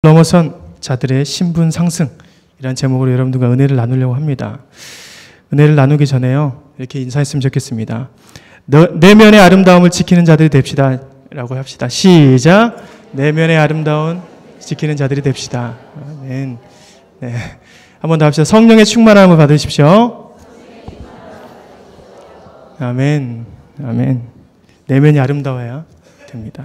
넘어선 자들의 신분 상승이라는 제목으로 여러분들과 은혜를 나누려고 합니다. 은혜를 나누기 전에요, 이렇게 인사했으면 좋겠습니다. 내면의 아름다움을 지키는 자들이 됩시다 라고 합시다. 시작. 내면의 아름다움 지키는 자들이 됩시다. 아멘. 네. 한 번 더 합시다. 성령의 충만함을 받으십시오. 아멘. 아멘. 내면이 아름다워야 됩니다.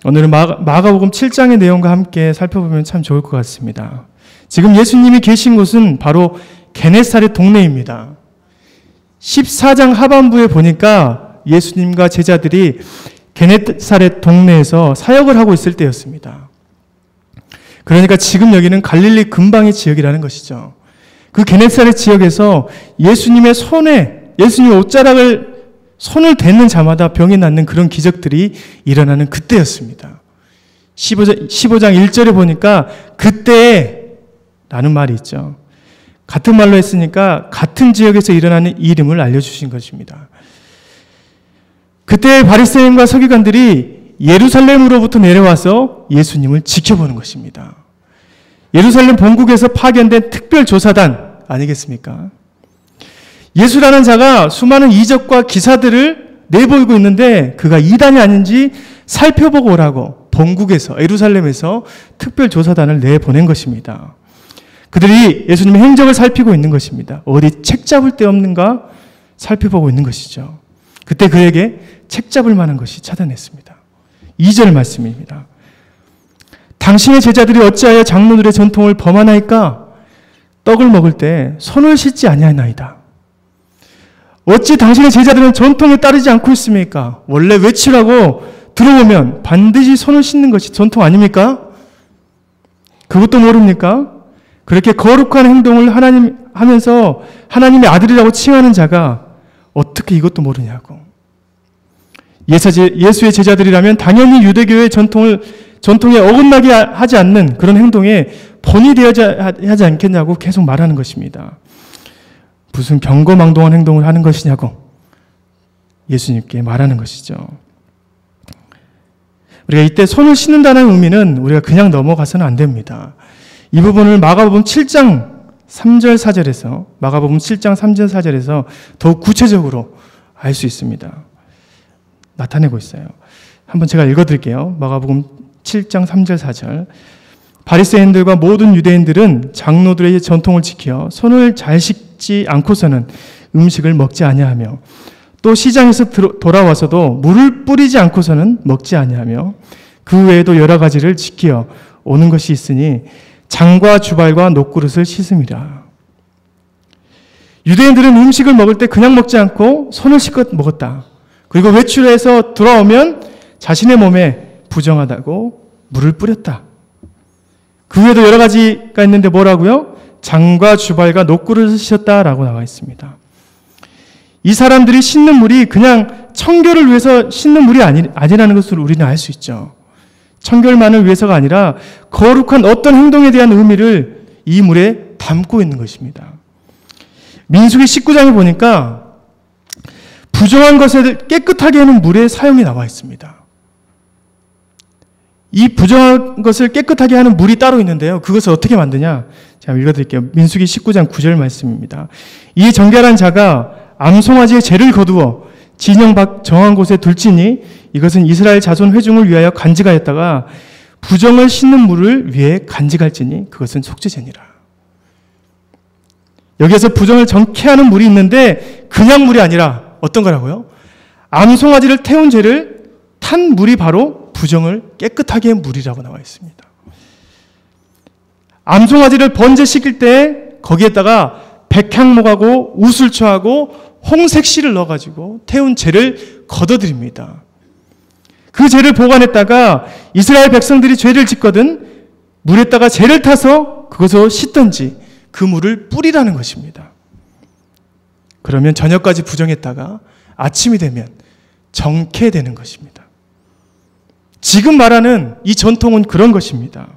오늘은 마가복음 7장의 내용과 함께 살펴보면 참 좋을 것 같습니다. 지금 예수님이 계신 곳은 바로 게네사렛 동네입니다. 14장 하반부에 보니까 예수님과 제자들이 게네사렛 동네에서 사역을 하고 있을 때였습니다. 그러니까 지금 여기는 갈릴리 근방의 지역이라는 것이죠. 그 게네사렛 지역에서 예수님의 예수님 옷자락을 손을 댔는 자마다 병이 낫는 그런 기적들이 일어나는 그때였습니다. 15장 1절에 보니까 그때에 라는 말이 있죠. 같은 말로 했으니까 같은 지역에서 일어나는 이름을 알려주신 것입니다. 그때 바리새인과 서기관들이 예루살렘으로부터 내려와서 예수님을 지켜보는 것입니다. 예루살렘 본국에서 파견된 특별조사단 아니겠습니까? 예수라는 자가 수많은 이적과 기사들을 내보이고 있는데 그가 이단이 아닌지 살펴보고 오라고 본국에서 예루살렘에서 특별조사단을 내보낸 것입니다. 그들이 예수님의 행적을 살피고 있는 것입니다. 어디 책 잡을 데 없는가 살펴보고 있는 것이죠. 그때 그에게 책 잡을 만한 것이 찾아냈습니다. 2절 말씀입니다. 당신의 제자들이 어찌하여 장로들의 전통을 범하나이까? 떡을 먹을 때 손을 씻지 아니하나이다. 어찌 당신의 제자들은 전통에 따르지 않고 있습니까? 원래 외치라고 들어오면 반드시 손을 씻는 것이 전통 아닙니까? 그것도 모릅니까? 그렇게 거룩한 행동을 하면서 하나님의 아들이라고 칭하는 자가 어떻게 이것도 모르냐고. 예수의 제자들이라면 당연히 유대교의 전통에 어긋나게 하지 않는 그런 행동에 본이 되어야 하지 않겠냐고 계속 말하는 것입니다. 무슨 경거망동한 행동을 하는 것이냐고 예수님께 말하는 것이죠. 우리가 이때 손을 씻는다는 의미는 우리가 그냥 넘어가서는 안 됩니다. 이 부분을 마가복음 7장 3절 4절에서 마가복음 7장 3절 4절에서 더욱 구체적으로 알 수 있습니다. 나타내고 있어요. 한번 제가 읽어드릴게요. 마가복음 7장 3절 4절. 바리새인들과 모든 유대인들은 장로들의 전통을 지켜 손을 잘 씻지 않고서는 음식을 먹지 아니하며 또 시장에서 돌아와서도 물을 뿌리지 않고서는 먹지 아니하며 그 외에도 여러 가지를 지켜 오는 것이 있으니 장과 주발과 녹그릇을 씻음이라. 유대인들은 음식을 먹을 때 그냥 먹지 않고 손을 씻고 먹었다. 그리고 외출해서 돌아오면 자신의 몸에 부정하다고 물을 뿌렸다. 그 외에도 여러 가지가 있는데 뭐라고요? 장과 주발과 녹그릇을 씻었다라고 나와 있습니다. 이 사람들이 씻는 물이 그냥 청결을 위해서 씻는 물이 아니라는 것을 우리는 알 수 있죠. 청결만을 위해서가 아니라 거룩한 어떤 행동에 대한 의미를 이 물에 담고 있는 것입니다. 민수기 19장에 보니까 부정한 것을 깨끗하게 하는 물의 사용이 나와 있습니다. 이 부정한 것을 깨끗하게 하는 물이 따로 있는데요. 그것을 어떻게 만드냐? 제가 읽어드릴게요. 민수기 19장 9절 말씀입니다. 이 정결한 자가 암송아지의 죄를 거두어 진영 밖 정한 곳에 둘지니 이것은 이스라엘 자손 회중을 위하여 간직하였다가 부정을 씻는 물을 위해 간직할지니 그것은 속죄제니라. 여기에서 부정을 정케 하는 물이 있는데 그냥 물이 아니라 어떤 거라고요? 암송아지를 태운 죄를 탄 물이 바로 부정을 깨끗하게 한 물이라고 나와 있습니다. 암송아지를 번제시킬 때 거기에다가 백향목하고 우술초하고 홍색실을 넣어가지고 태운 죄를 걷어들입니다. 그 죄를 보관했다가 이스라엘 백성들이 죄를 짓거든 물에다가 죄를 타서 그것을 씻든지 그 물을 뿌리라는 것입니다. 그러면 저녁까지 부정했다가 아침이 되면 정케 되는 것입니다. 지금 말하는 이 전통은 그런 것입니다.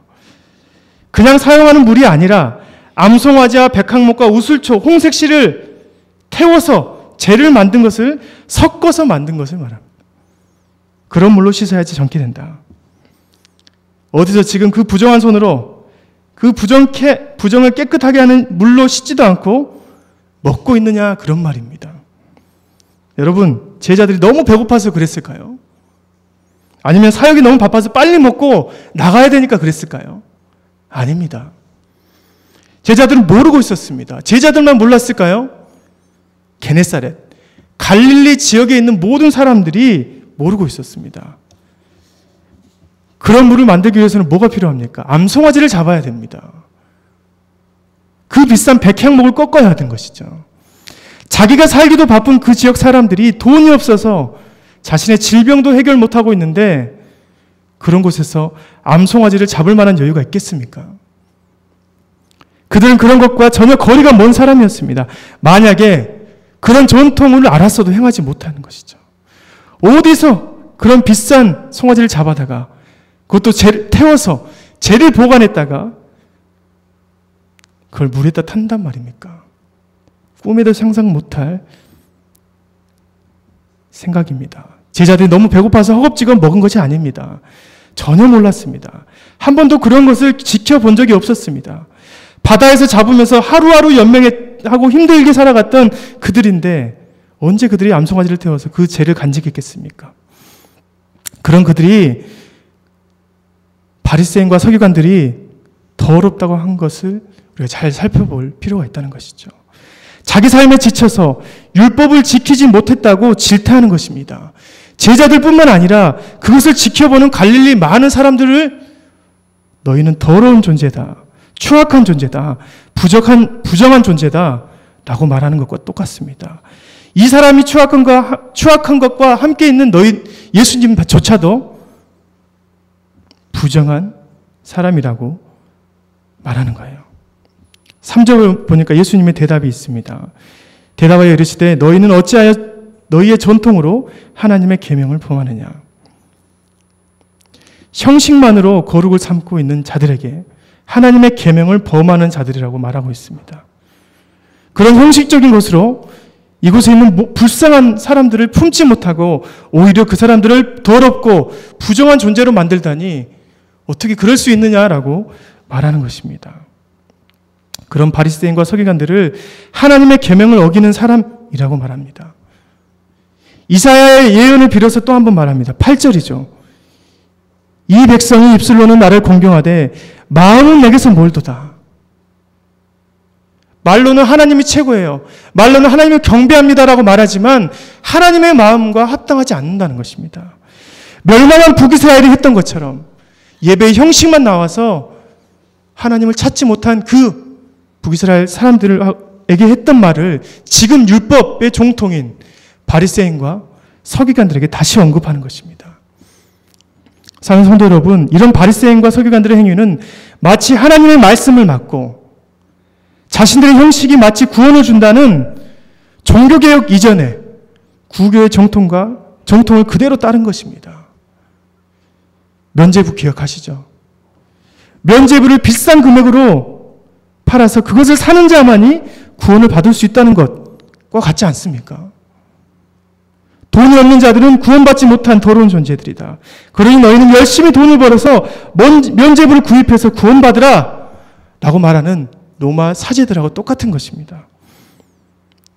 그냥 사용하는 물이 아니라 암송아지와 백향목과 우술초, 홍색실을 태워서 재를 만든 것을 섞어서 만든 것을 말합니다. 그런 물로 씻어야지 정케 된다. 어디서 지금 그 부정한 손으로 그 부정을 깨끗하게 하는 물로 씻지도 않고 먹고 있느냐, 그런 말입니다. 여러분, 제자들이 너무 배고파서 그랬을까요? 아니면 사역이 너무 바빠서 빨리 먹고 나가야 되니까 그랬을까요? 아닙니다. 제자들은 모르고 있었습니다. 제자들만 몰랐을까요? 게네사렛, 갈릴리 지역에 있는 모든 사람들이 모르고 있었습니다. 그런 물을 만들기 위해서는 뭐가 필요합니까? 암송아지를 잡아야 됩니다. 그 비싼 백향목을 꺾어야 하는 것이죠. 자기가 살기도 바쁜 그 지역 사람들이 돈이 없어서 자신의 질병도 해결 못하고 있는데 그런 곳에서 암송아지를 잡을 만한 여유가 있겠습니까? 그들은 그런 것과 전혀 거리가 먼 사람이었습니다. 만약에 그런 전통을 알았어도 행하지 못하는 것이죠. 어디서 그런 비싼 송아지를 잡아다가 그것도 태워서 재를 보관했다가 그걸 물에다 탄단 말입니까? 꿈에도 상상 못할 생각입니다. 제자들이 너무 배고파서 허겁지겁 먹은 것이 아닙니다. 전혀 몰랐습니다. 한 번도 그런 것을 지켜본 적이 없었습니다. 바다에서 잡으면서 하루하루 연명하고 힘들게 살아갔던 그들인데 언제 그들이 암송아지를 태워서 그 죄를 간직했겠습니까? 그런 그들이 바리새인과 서기관들이 더럽다고 한 것을 우리가 잘 살펴볼 필요가 있다는 것이죠. 자기 삶에 지쳐서 율법을 지키지 못했다고 질타하는 것입니다. 제자들뿐만 아니라 그것을 지켜보는 갈릴리 많은 사람들을 너희는 더러운 존재다, 추악한 존재다, 부정한 존재다 라고 말하는 것과 똑같습니다. 이 사람이 추악한 것과 함께 있는 너희 예수님조차도 부정한 사람이라고 말하는 거예요. 3절을 보니까 예수님의 대답이 있습니다. 대답하여 이르시되 너희는 어찌하여 너희의 전통으로 하나님의 계명을 범하느냐. 형식만으로 거룩을 삼고 있는 자들에게 하나님의 계명을 범하는 자들이라고 말하고 있습니다. 그런 형식적인 것으로 이곳에 있는 불쌍한 사람들을 품지 못하고 오히려 그 사람들을 더럽고 부정한 존재로 만들다니 어떻게 그럴 수 있느냐라고 말하는 것입니다. 그런 바리새인과 서기관들을 하나님의 계명을 어기는 사람이라고 말합니다. 이사야의 예언을 빌어서 또 한 번 말합니다. 8절이죠. 이 백성이 입술로는 나를 공경하되 마음은 내게서 멀도다. 말로는 하나님이 최고예요. 말로는 하나님을 경배합니다라고 말하지만 하나님의 마음과 합당하지 않는다는 것입니다. 멸망한 북이스라엘이 했던 것처럼 예배의 형식만 나와서 하나님을 찾지 못한 그 북이스라엘 사람들에게 했던 말을 지금 율법의 종통인 바리새인과 서기관들에게 다시 언급하는 것입니다. 사랑하는 성도 여러분, 이런 바리새인과 서기관들의 행위는 마치 하나님의 말씀을 막고 자신들의 형식이 마치 구원을 준다는 종교개혁 이전에 구교의 정통을 그대로 따른 것입니다. 면죄부 기억하시죠? 면죄부를 비싼 금액으로 팔아서 그것을 사는 자만이 구원을 받을 수 있다는 것과 같지 않습니까? 돈이 없는 자들은 구원받지 못한 더러운 존재들이다. 그러니 너희는 열심히 돈을 벌어서 면죄부를 구입해서 구원받으라 라고 말하는 로마 사제들하고 똑같은 것입니다.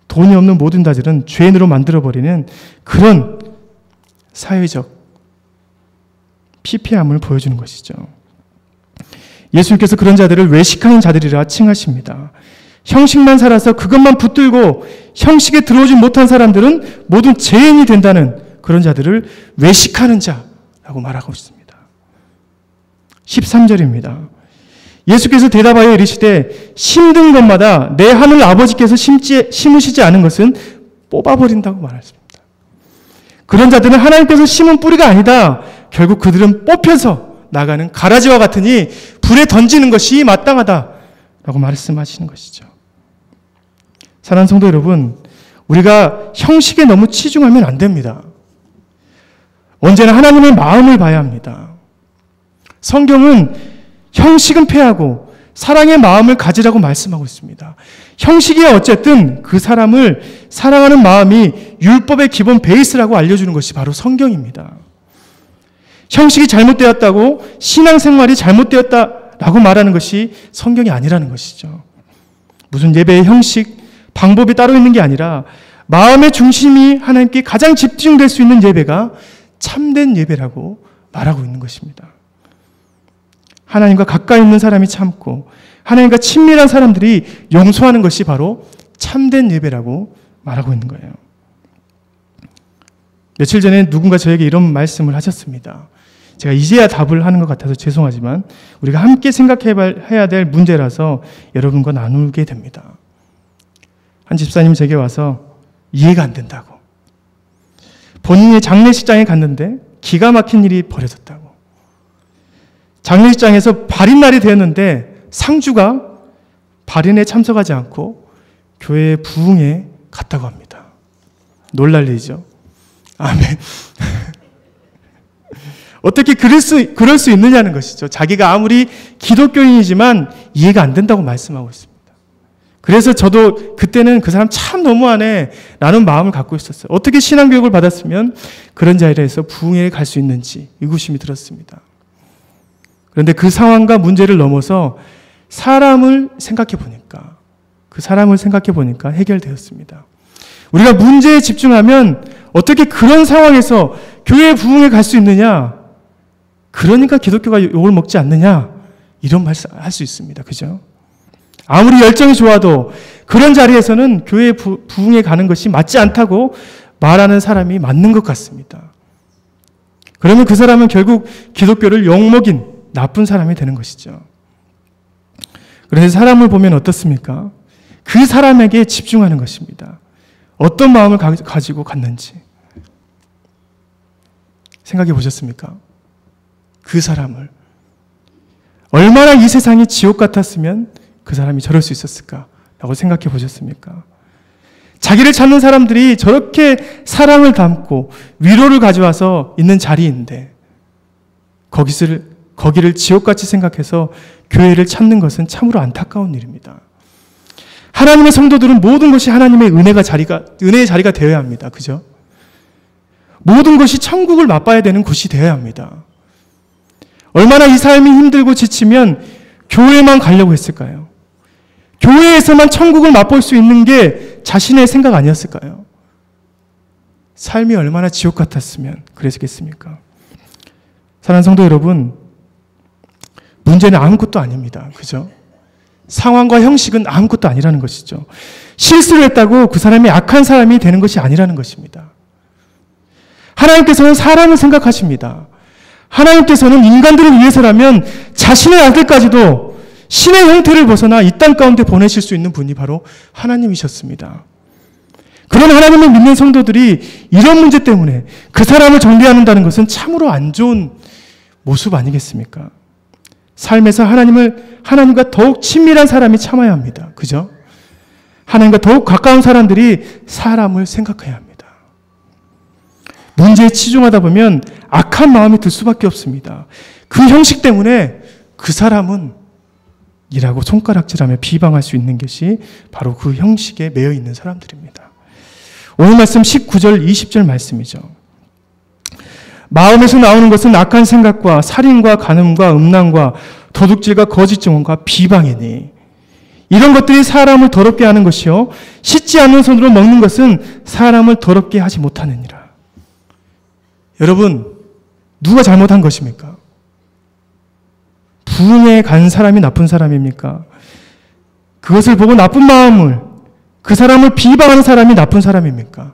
돈이 없는 모든 자들은 죄인으로 만들어버리는 그런 사회적 피폐함을 보여주는 것이죠. 예수님께서 그런 자들을 외식하는 자들이라 칭하십니다. 형식만 살아서 그것만 붙들고 형식에 들어오지 못한 사람들은 모든 죄인이 된다는 그런 자들을 외식하는 자라고 말하고 있습니다. 13절입니다. 예수께서 대답하여 이르시되 심든 것마다 내 하늘 아버지께서 심으시지 않은 것은 뽑아버린다고 말했습니다. 그런 자들은 하나님께서 심은 뿌리가 아니다. 결국 그들은 뽑혀서 나가는 가라지와 같으니 불에 던지는 것이 마땅하다라고 말씀하시는 것이죠. 사랑하는 성도 여러분, 우리가 형식에 너무 치중하면 안 됩니다. 언제나 하나님의 마음을 봐야 합니다. 성경은 형식은 폐하고 사랑의 마음을 가지라고 말씀하고 있습니다. 형식이 어쨌든 그 사람을 사랑하는 마음이 율법의 기본 베이스라고 알려주는 것이 바로 성경입니다. 형식이 잘못되었다고 신앙생활이 잘못되었다라고 말하는 것이 성경이 아니라는 것이죠. 무슨 예배의 형식, 방법이 따로 있는 게 아니라 마음의 중심이 하나님께 가장 집중될 수 있는 예배가 참된 예배라고 말하고 있는 것입니다. 하나님과 가까이 있는 사람이 참고 하나님과 친밀한 사람들이 용서하는 것이 바로 참된 예배라고 말하고 있는 거예요. 며칠 전에 누군가 저에게 이런 말씀을 하셨습니다. 제가 이제야 답을 하는 것 같아서 죄송하지만 우리가 함께 생각해야 될 문제라서 여러분과 나누게 됩니다. 한 집사님 제게 와서 이해가 안 된다고. 본인이 장례식장에 갔는데 기가 막힌 일이 벌어졌다고. 장례식장에서 발인날이 되었는데 상주가 발인에 참석하지 않고 교회 부흥에 갔다고 합니다. 놀랄 일이죠. 아멘. 어떻게 그럴 수 있느냐는 것이죠. 자기가 아무리 기독교인이지만 이해가 안 된다고 말씀하고 있습니다. 그래서 저도 그때는 그 사람 참 너무하네 라는 마음을 갖고 있었어요. 어떻게 신앙교육을 받았으면 그런 자리에서 부흥회에 갈 수 있는지 의구심이 들었습니다. 그런데 그 상황과 문제를 넘어서 사람을 생각해 보니까 해결되었습니다. 우리가 문제에 집중하면 어떻게 그런 상황에서 교회 부흥에 갈 수 있느냐? 그러니까 기독교가 욕을 먹지 않느냐? 이런 말 할 수 있습니다. 그죠? 아무리 열정이 좋아도 그런 자리에서는 교회 부흥에 가는 것이 맞지 않다고 말하는 사람이 맞는 것 같습니다. 그러면 그 사람은 결국 기독교를 욕먹인 나쁜 사람이 되는 것이죠. 그래서 사람을 보면 어떻습니까? 그 사람에게 집중하는 것입니다. 어떤 마음을 가지고 갔는지 생각해 보셨습니까? 그 사람을 얼마나 이 세상이 지옥 같았으면 그 사람이 저럴 수 있었을까라고 생각해 보셨습니까? 자기를 찾는 사람들이 저렇게 사랑을 담고 위로를 가져와서 있는 자리인데 거기를 지옥같이 생각해서 교회를 찾는 것은 참으로 안타까운 일입니다. 하나님의 성도들은 모든 것이 하나님의 은혜의 자리가 되어야 합니다. 그죠? 모든 것이 천국을 맛봐야 되는 곳이 되어야 합니다. 얼마나 이 삶이 힘들고 지치면 교회만 가려고 했을까요? 교회에서만 천국을 맛볼 수 있는 게 자신의 생각 아니었을까요? 삶이 얼마나 지옥 같았으면 그랬겠습니까? 사랑하는 성도 여러분, 문제는 아무것도 아닙니다. 그죠? 상황과 형식은 아무것도 아니라는 것이죠. 실수를 했다고 그 사람이 악한 사람이 되는 것이 아니라는 것입니다. 하나님께서는 사람을 생각하십니다. 하나님께서는 인간들을 위해서라면 자신의 아들까지도 신의 형태를 벗어나 이 땅 가운데 보내실 수 있는 분이 바로 하나님이셨습니다. 그런 하나님을 믿는 성도들이 이런 문제 때문에 그 사람을 정죄한다는 것은 참으로 안 좋은 모습 아니겠습니까? 삶에서 하나님과 더욱 친밀한 사람이 참아야 합니다. 그죠? 하나님과 더욱 가까운 사람들이 사람을 생각해야 합니다. 문제에 치중하다 보면 악한 마음이 들 수밖에 없습니다. 그 형식 때문에 그 사람은 이라고 손가락질하며 비방할 수 있는 것이 바로 그 형식에 매여 있는 사람들입니다. 오늘 말씀 19절, 20절 말씀이죠. 마음에서 나오는 것은 악한 생각과 살인과 간음과 음란과 도둑질과 거짓 증언과 비방이니 이런 것들이 사람을 더럽게 하는 것이요 씻지 않는 손으로 먹는 것은 사람을 더럽게 하지 못하느니라. 여러분, 누가 잘못한 것입니까? 부흥에 간 사람이 나쁜 사람입니까? 그것을 보고 나쁜 마음을, 그 사람을 비방하는 사람이 나쁜 사람입니까?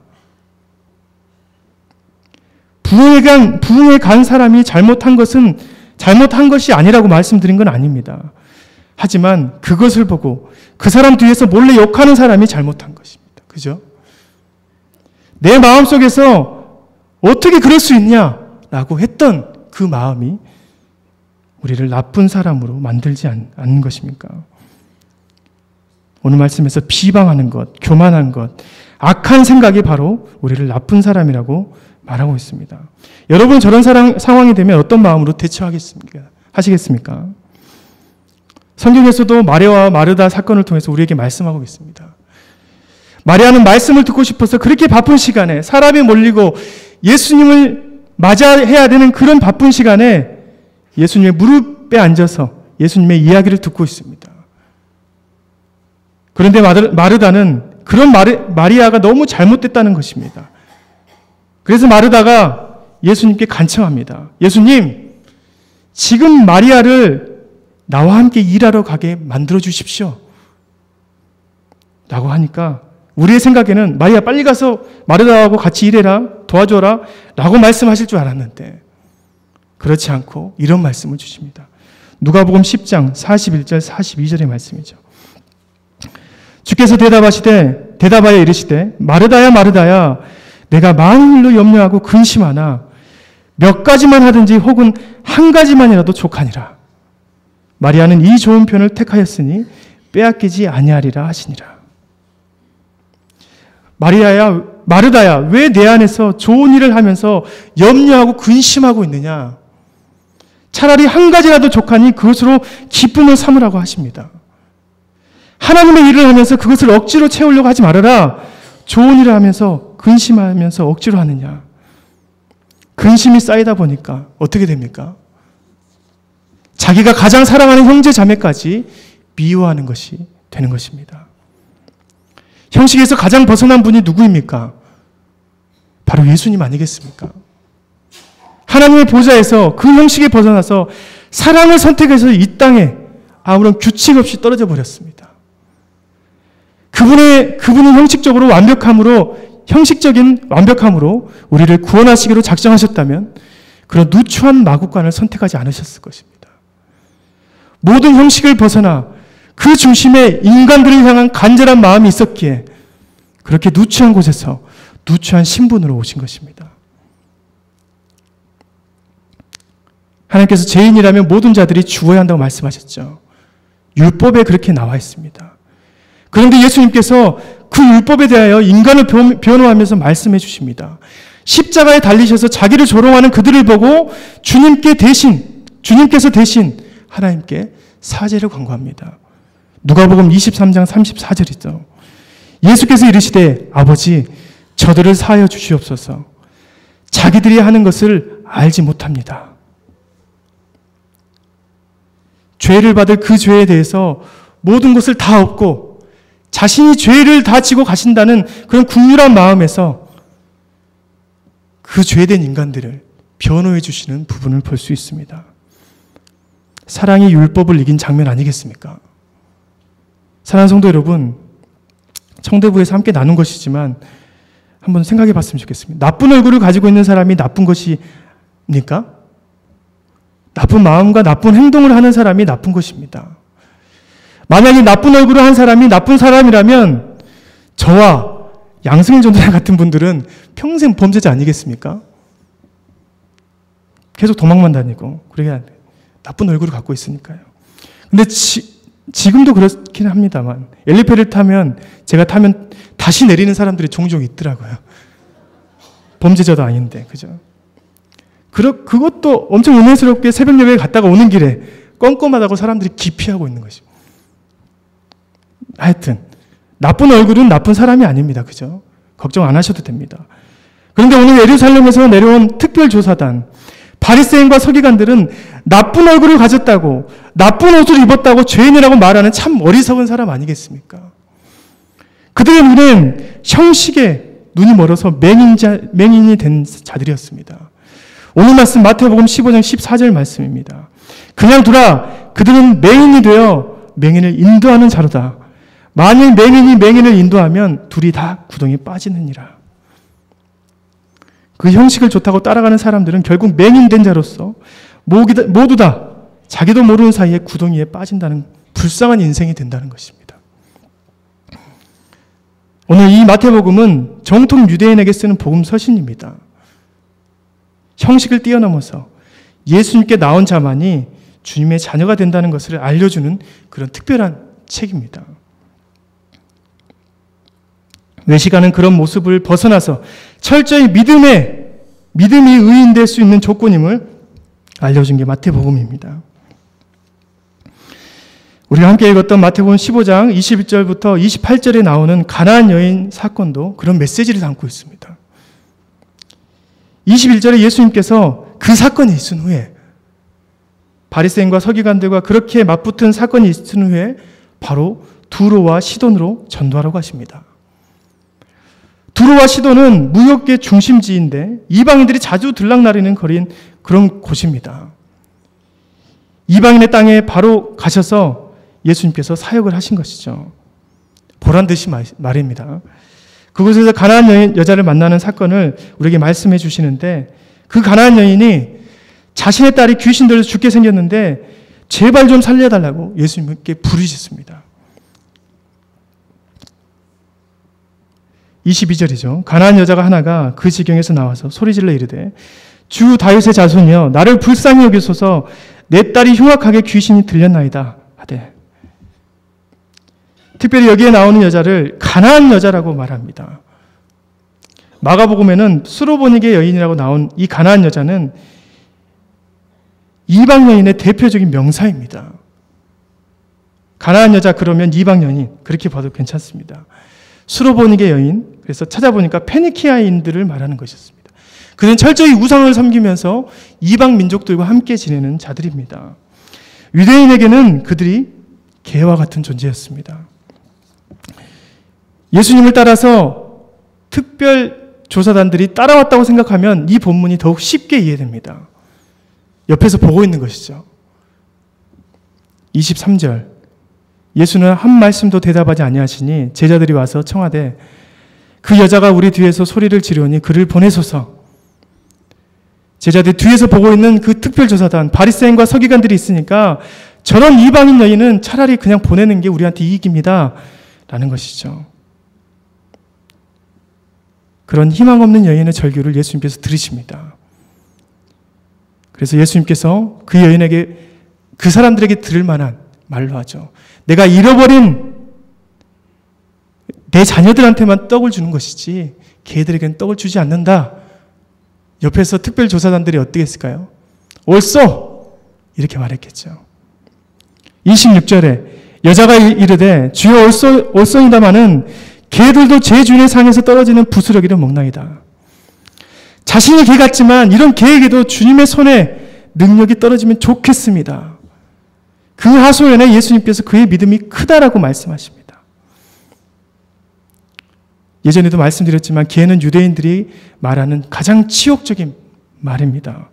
부흥에 간 사람이 잘못한 것이 아니라고 말씀드린 건 아닙니다. 하지만 그것을 보고 그 사람 뒤에서 몰래 욕하는 사람이 잘못한 것입니다. 그죠? 내 마음속에서 어떻게 그럴 수 있냐라고 했던 그 마음이 우리를 나쁜 사람으로 만들지 않는 것입니까? 오늘 말씀에서 비방하는 것, 교만한 것, 악한 생각이 바로 우리를 나쁜 사람이라고 말하고 있습니다. 여러분 저런 상황이 되면 어떤 마음으로 대처하시겠습니까? 성경에서도 마리아와 마르다 사건을 통해서 우리에게 말씀하고 있습니다. 마리아는 말씀을 듣고 싶어서 그렇게 바쁜 시간에 사람이 몰리고 예수님을 맞이해야 되는 그런 바쁜 시간에 예수님의 무릎에 앉아서 예수님의 이야기를 듣고 있습니다. 그런데 마르다는 그런 마리아가 너무 잘못됐다는 것입니다. 그래서 마르다가 예수님께 간청합니다. 예수님, 지금 마리아를 나와 함께 일하러 가게 만들어 주십시오. 라고 하니까 우리의 생각에는 마리아 빨리 가서 마르다하고 같이 일해라, 도와줘라 라고 말씀하실 줄 알았는데 그렇지 않고 이런 말씀을 주십니다. 누가복음 10장 41절 42절의 말씀이죠. 주께서 대답하여 이르시되 마르다야 마르다야 내가 많은 일로 염려하고 근심하나 몇 가지만 하든지 혹은 한 가지만이라도 족하니라. 마리아는 이 좋은 편을 택하였으니 빼앗기지 아니하리라 하시니라. 마르다야 왜 내 안에서 좋은 일을 하면서 염려하고 근심하고 있느냐. 차라리 한 가지라도 족하니 그것으로 기쁨을 삼으라고 하십니다. 하나님의 일을 하면서 그것을 억지로 채우려고 하지 말아라. 좋은 일을 하면서 근심하면서 억지로 하느냐. 근심이 쌓이다 보니까 어떻게 됩니까? 자기가 가장 사랑하는 형제 자매까지 미워하는 것이 되는 것입니다. 형식에서 가장 벗어난 분이 누구입니까? 바로 예수님 아니겠습니까? 하나님의 보좌에서 그 형식에 벗어나서 사랑을 선택해서 이 땅에 아무런 규칙 없이 떨어져 버렸습니다. 그분은 형식적인 완벽함으로 우리를 구원하시기로 작정하셨다면 그런 누추한 마구간을 선택하지 않으셨을 것입니다. 모든 형식을 벗어나 그 중심에 인간들을 향한 간절한 마음이 있었기에 그렇게 누추한 곳에서 누추한 신분으로 오신 것입니다. 하나님께서 죄인이라면 모든 자들이 죽어야 한다고 말씀하셨죠. 율법에 그렇게 나와 있습니다. 그런데 예수님께서 그 율법에 대하여 인간을 변호하면서 말씀해 주십니다. 십자가에 달리셔서 자기를 조롱하는 그들을 보고 주님께서 대신 하나님께 사죄를 권고합니다. 누가복음 23장 34절이죠. 예수께서 이르시되 아버지 저들을 사하여 주시옵소서. 자기들이 하는 것을 알지 못합니다. 죄를 받을 그 죄에 대해서 모든 것을 다 얻고 자신이 죄를 다 지고 가신다는 그런 국률한 마음에서 그 죄된 인간들을 변호해 주시는 부분을 볼 수 있습니다. 사랑이 율법을 이긴 장면 아니겠습니까? 사랑하는 성도 여러분, 청대부에서 함께 나눈 것이지만 한번 생각해 봤으면 좋겠습니다. 나쁜 얼굴을 가지고 있는 사람이 나쁜 것입니까? 나쁜 마음과 나쁜 행동을 하는 사람이 나쁜 것입니다. 만약에 나쁜 얼굴을 한 사람이 나쁜 사람이라면 저와 양승일 전도사 같은 분들은 평생 범죄자 아니겠습니까? 계속 도망만 다니고 그러게 나쁜 얼굴을 갖고 있으니까요. 근데 지금도 그렇긴 합니다만 엘리베이터를 타면 제가 타면 다시 내리는 사람들이 종종 있더라고요. 범죄자도 아닌데 그죠? 그것도 엄청 은혜스럽게 새벽 예배에 갔다가 오는 길에 껌껌하다고 사람들이 기피하고 있는 것입니다. 하여튼 나쁜 얼굴은 나쁜 사람이 아닙니다. 그죠? 걱정 안 하셔도 됩니다. 그런데 오늘 예루살렘에서 내려온 특별조사단 바리새인과 서기관들은 나쁜 얼굴을 가졌다고 나쁜 옷을 입었다고 죄인이라고 말하는 참 어리석은 사람 아니겠습니까? 그들의 눈은 형식에 눈이 멀어서 맹인이 된 자들이었습니다. 오늘 말씀 마태복음 15장 14절 말씀입니다. 그냥 두라. 그들은 맹인이 되어 맹인을 인도하는 자로다. 만일 맹인이 맹인을 인도하면 둘이 다 구덩이에 빠지느니라. 그 형식을 좋다고 따라가는 사람들은 결국 맹인된 자로서 모두 다 자기도 모르는 사이에 구덩이에 빠진다는 불쌍한 인생이 된다는 것입니다. 오늘 이 마태복음은 정통 유대인에게 쓰는 복음 서신입니다. 형식을 뛰어넘어서 예수님께 나온 자만이 주님의 자녀가 된다는 것을 알려주는 그런 특별한 책입니다. 외식하는 그런 모습을 벗어나서 철저히 믿음이 의인될 수 있는 조건임을 알려준 게 마태복음입니다. 우리가 함께 읽었던 마태복음 15장 21절부터 28절에 나오는 가나안 여인 사건도 그런 메시지를 담고 있습니다. 21절에 예수님께서 그 사건이 있은 후에 바리새인과 서기관들과 그렇게 맞붙은 사건이 있은 후에 바로 두로와 시돈으로 전도하라고 하십니다. 두로와 시돈은 무역의 중심지인데 이방인들이 자주 들락날리는 거리인 그런 곳입니다. 이방인의 땅에 바로 가셔서 예수님께서 사역을 하신 것이죠. 보란 듯이 말입니다. 그곳에서 가나안 여자를 만나는 사건을 우리에게 말씀해 주시는데 그 가나안 여인이 자신의 딸이 귀신 들려서 죽게 생겼는데 제발 좀 살려달라고 예수님께 부르짖습니다. 22절이죠. 가나안 여자가 하나가 그 지경에서 나와서 소리질러 이르되 주 다윗의 자손이여 나를 불쌍히 여기소서 내 딸이 흉악하게 귀신이 들렸나이다 하되, 특별히 여기에 나오는 여자를 가나안 여자라고 말합니다. 마가복음에는 수로보니게 여인이라고 나온 이 가나안 여자는 이방 여인의 대표적인 명사입니다. 가나안 여자 그러면 이방 여인 그렇게 봐도 괜찮습니다. 수로보니게 여인, 그래서 찾아보니까 페니키아인들을 말하는 것이었습니다. 그는 철저히 우상을 섬기면서 이방 민족들과 함께 지내는 자들입니다. 유대인에게는 그들이 개와 같은 존재였습니다. 예수님을 따라서 특별 조사단들이 따라왔다고 생각하면 이 본문이 더욱 쉽게 이해됩니다. 옆에서 보고 있는 것이죠. 23절 예수는 한 말씀도 대답하지 아니하시니 제자들이 와서 청하되 그 여자가 우리 뒤에서 소리를 지르니 그를 보내소서. 제자들 뒤에서 보고 있는 그 특별조사단 바리새인과 서기관들이 있으니까 저런 이방인 여인은 차라리 그냥 보내는 게 우리한테 이익입니다 라는 것이죠. 그런 희망 없는 여인의 절규를 예수님께서 들으십니다. 그래서 예수님께서 그 여인에게, 그 사람들에게 들을 만한 말로 하죠. 내가 잃어버린 내 자녀들한테만 떡을 주는 것이지 걔들에게는 떡을 주지 않는다. 옆에서 특별조사단들이 어떻게 했을까요? 옳소! 이렇게 말했겠죠. 26절에 여자가 이르되 주여 옳소이다마는 개들도 제 주인의 상에서 떨어지는 부스러기를 먹나이다. 자신이 개 같지만 이런 개에게도 주님의 손에 능력이 떨어지면 좋겠습니다. 그 하소연에 예수님께서 그의 믿음이 크다라고 말씀하십니다. 예전에도 말씀드렸지만 개는 유대인들이 말하는 가장 치욕적인 말입니다.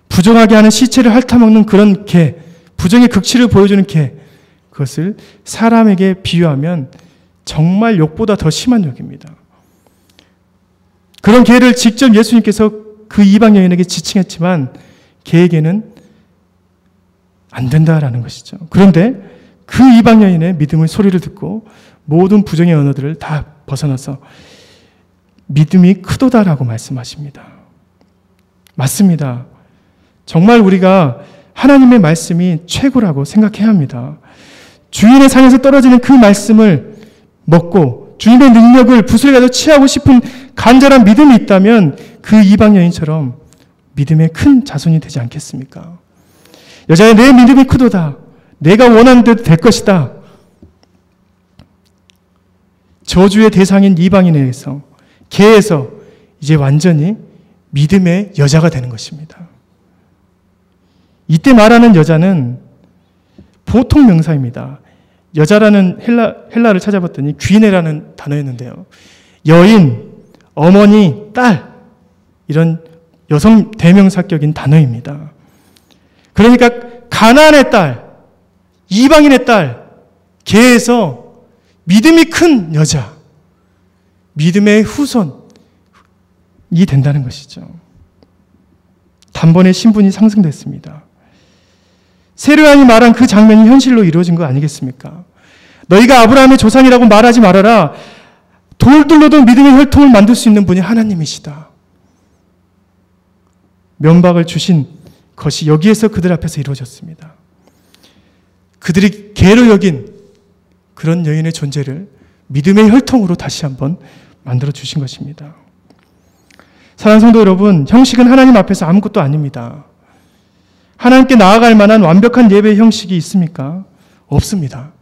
부정하게 하는 시체를 핥아먹는 그런 개, 부정의 극치를 보여주는 개, 그것을 사람에게 비유하면 정말 욕보다 더 심한 욕입니다. 그런 개를 직접 예수님께서 그 이방 여인에게 지칭했지만 개에게는 안 된다라는 것이죠. 그런데 그 이방 여인의 믿음의 소리를 듣고 모든 부정의 언어들을 다 벗어나서 믿음이 크도다라고 말씀하십니다. 맞습니다. 정말 우리가 하나님의 말씀이 최고라고 생각해야 합니다. 주인의 상에서 떨어지는 그 말씀을 먹고 주님의 능력을 부술가서 취하고 싶은 간절한 믿음이 있다면 그 이방 여인처럼 믿음의 큰 자손이 되지 않겠습니까? 여자야 내 믿음이 크도다. 내가 원하는 대로 될 것이다. 저주의 대상인 이방인에게서 개에서 이제 완전히 믿음의 여자가 되는 것입니다. 이때 말하는 여자는 보통 명사입니다. 여자라는 헬라를 찾아봤더니 귀네라는 단어였는데요. 여인, 어머니, 딸 이런 여성 대명사격인 단어입니다. 그러니까 가나안의 딸, 이방인의 딸, 개에서 믿음이 큰 여자, 믿음의 후손이 된다는 것이죠. 단번에 신분이 상승됐습니다. 세례요한이 말한 그 장면이 현실로 이루어진 거 아니겠습니까? 너희가 아브라함의 조상이라고 말하지 말아라. 돌들로도 믿음의 혈통을 만들 수 있는 분이 하나님이시다. 면박을 주신 것이 여기에서 그들 앞에서 이루어졌습니다. 그들이 개로 여긴 그런 여인의 존재를 믿음의 혈통으로 다시 한번 만들어 주신 것입니다. 사랑하는 성도 여러분, 형식은 하나님 앞에서 아무것도 아닙니다. 하나님께 나아갈 만한 완벽한 예배 형식이 있습니까? 없습니다.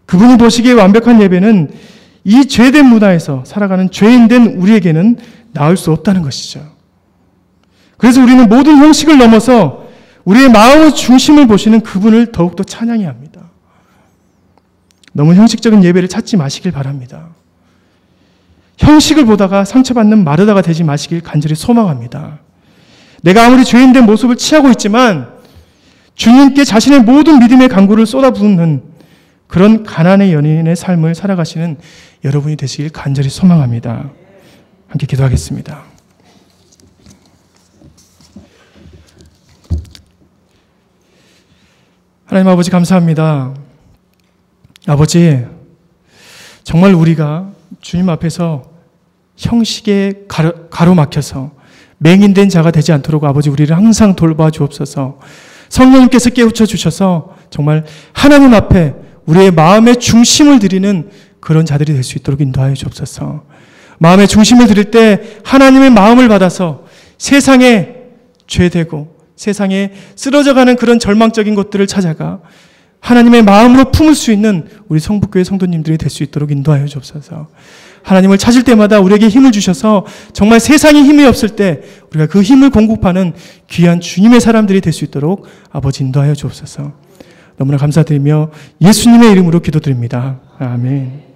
그분이 보시기에 완벽한 예배는 이 죄된 문화에서 살아가는 죄인된 우리에게는 나을 수 없다는 것이죠. 그래서 우리는 모든 형식을 넘어서 우리의 마음의 중심을 보시는 그분을 더욱더 찬양해야 합니다. 너무 형식적인 예배를 찾지 마시길 바랍니다. 형식을 보다가 상처받는 마르다가 되지 마시길 간절히 소망합니다. 내가 아무리 죄인된 모습을 취하고 있지만 주님께 자신의 모든 믿음의 강구를 쏟아붓는 그런 가난의 연인의 삶을 살아가시는 여러분이 되시길 간절히 소망합니다. 함께 기도하겠습니다. 하나님 아버지 감사합니다. 아버지, 정말 우리가 주님 앞에서 형식에 가로막혀서 맹인된 자가 되지 않도록 아버지 우리를 항상 돌봐 주옵소서. 성령님께서 깨우쳐 주셔서 정말 하나님 앞에 우리의 마음의 중심을 드리는 그런 자들이 될 수 있도록 인도하여 주옵소서. 마음의 중심을 드릴 때 하나님의 마음을 받아서 세상에 죄되고 세상에 쓰러져가는 그런 절망적인 것들을 찾아가 하나님의 마음으로 품을 수 있는 우리 성북교회 성도님들이 될 수 있도록 인도하여 주옵소서. 하나님을 찾을 때마다 우리에게 힘을 주셔서 정말 세상에 힘이 없을 때 우리가 그 힘을 공급하는 귀한 주님의 사람들이 될 수 있도록 아버지 인도하여 주옵소서. 너무나 감사드리며 예수님의 이름으로 기도드립니다. 아멘.